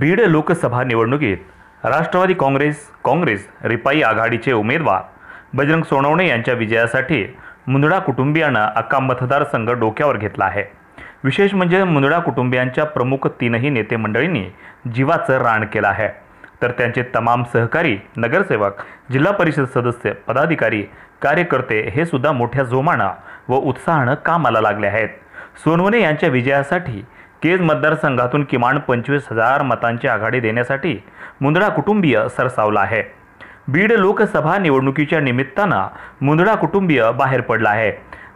बीड लोकसभा निवडणुकीत राष्ट्रवादी काँग्रेस रिपाई आघाडीचे उमेदवार बजरंग सोनवणे यांच्या विजयासाठी मुंदडा कुटुंबियांना अख्खा मतदारसंघ डोक्यावर घेतला आहे। विशेष म्हणजे मुंदडा कुटुंबियांच्या प्रमुख तीनही नेते मंडळींनी जीवाचं रान केलं आहे, तर त्यांचे तमाम सहकारी, नगरसेवक, जिल्हा परिषद सदस्य, पदाधिकारी, कार्यकर्ते हे सुद्धा मोठ्या जोमानं व उत्साहानं कामाला लागले आहेत। सोनवणे यांच्या विजयासाठी केज मतदारसंघातून किमान 25,000 मतांची आघाडी देण्यासाठी मुंदडा कुटुंबीय सरसावला आहे। बीड लोकसभा निवडणुकीच्या निमित्तानं मुंदडा कुटुंबीय बाहेर पडला आहे।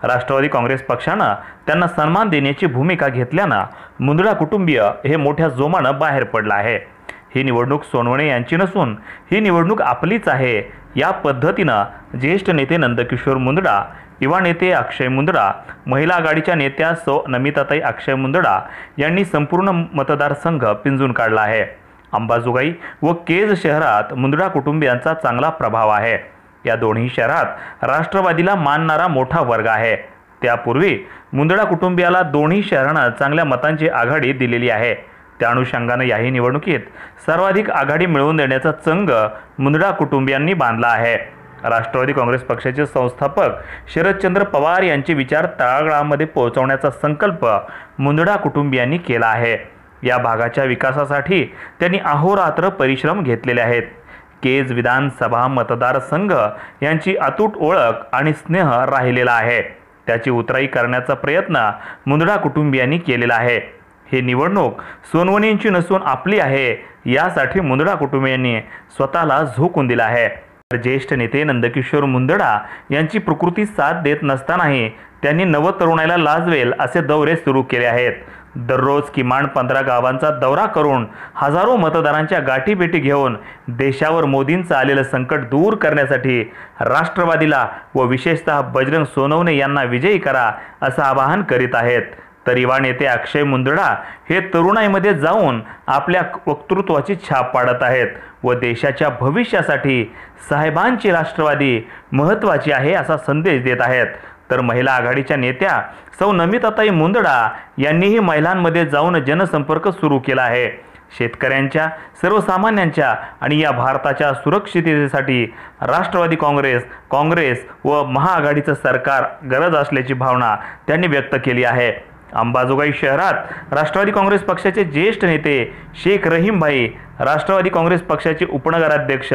राष्ट्रवादी काँग्रेस पक्षानं त्यांना सन्मान देण्याची भूमिका घेतल्यानं मुंदडा कुटुंबीय हे मोठ्या जोमानं बाहेर पडला आहे। ही निवडणूक सोनवणे यांची नसून ही निवडणूक आपलीच आहे, या पद्धतीनं ज्येष्ठ नेते नंदकिशोर मुंदडा, युवा नेते अक्षय मुंदडा, महिला आघाडीच्या नेत्या सौ नमिताताई अक्षय मुंदडा यांनी संपूर्ण मतदारसंघ पिंजून काढला आहे। अंबाजोगाई व केज शहरात मुंदडा कुटुंबियांचा चांगला प्रभाव आहे। या दोन्ही शहरात राष्ट्रवादीला मानणारा मोठा वर्ग आहे। त्यापूर्वी मुंदडा कुटुंबियाला दोन्ही शहरांना चांगल्या मतांची आघाडी दिलेली आहे। त्या अनुषंगानं याही निवडणुकीत सर्वाधिक आघाडी मिळवून देण्याचा चंग मुंदडा कुटुंबियांनी बांधला आहे। राष्ट्रवादी काँग्रेस पक्षाचे संस्थापक शरदचंद्र पवार यांचे विचार तळागाळामध्ये पोहोचवण्याचा संकल्प मुंदडा कुटुंबियांनी केला आहे। या भागाच्या विकासासाठी त्यांनी अहोरात्र परिश्रम घेतलेले आहेत। केज विधानसभा मतदारसंघ यांची अतूट ओळख आणि स्नेह राहिलेला आहे, त्याची उतराई करण्याचा प्रयत्न मुंदडा कुटुंबियांनी केलेला आहे। ही निवडणूक सोनवणेंची नसून आपली आहे, यासाठी मुंदडा कुटुंबियांनी स्वतःला झोकून दिला आहे। ज्येष्ठ नेते नंदकिशोर मुंदडा यांची प्रकृती साथ देत नसतानाही त्यांनी नवतरुणाला लाजवेल असे दौरे सुरू केले आहेत। दररोज किमान 15 गावांचा दौरा करून हजारो मतदारांच्या गाठीभेटी घेऊन देशावर मोदींचं आलेलं संकट दूर करण्यासाठी राष्ट्रवादीला व विशेषतः बजरंग सोनवणे यांना विजयी करा असं आवाहन करीत आहेत। तर युवा नेते अक्षय मुंदडा हे तरुणाईमध्ये जाऊन आपल्या वक्तृत्वाची छाप पाडत आहेत व देशाच्या भविष्यासाठी साहेबांची राष्ट्रवादी महत्त्वाची आहे असा संदेश देत आहेत। तर महिला आघाडीच्या नेत्या सौ नमिताताई मुंदडा यांनीही महिलांमध्ये जाऊन जनसंपर्क सुरू केला आहे। शेतकऱ्यांच्या, सर्वसामान्यांच्या आणि या भारताच्या सुरक्षिततेसाठी राष्ट्रवादी काँग्रेस व महाआघाडीचं सरकार गरज असल्याची भावना त्यांनी व्यक्त केली आहे। अंबाजोगाई शहरात राष्ट्रवादी काँग्रेस पक्षाचे ज्येष्ठ नेते शेख रहीम भाई, राष्ट्रवादी काँग्रेस पक्षाचे उपनगराध्यक्ष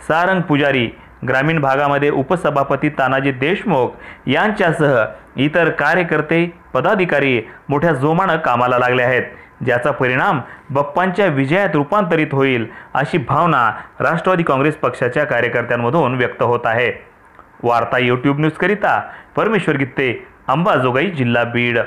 सारंग पुजारी, ग्रामीण भागामध्ये उपसभापती तानाजी देशमुख यांच्यासह इतर कार्यकर्ते, पदाधिकारी मोठ्या जोमानं कामाला लागले आहेत, ज्याचा परिणाम बाप्पांच्या विजयात रूपांतरित होईल अशी भावना राष्ट्रवादी काँग्रेस पक्षाच्या कार्यकर्त्यांमधून व्यक्त होत आहे। वार्ता YouTube न्यूज करिता परमेश्वर गित्ते, अंबाजोगाई, जिल्हा बीड।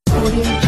Audio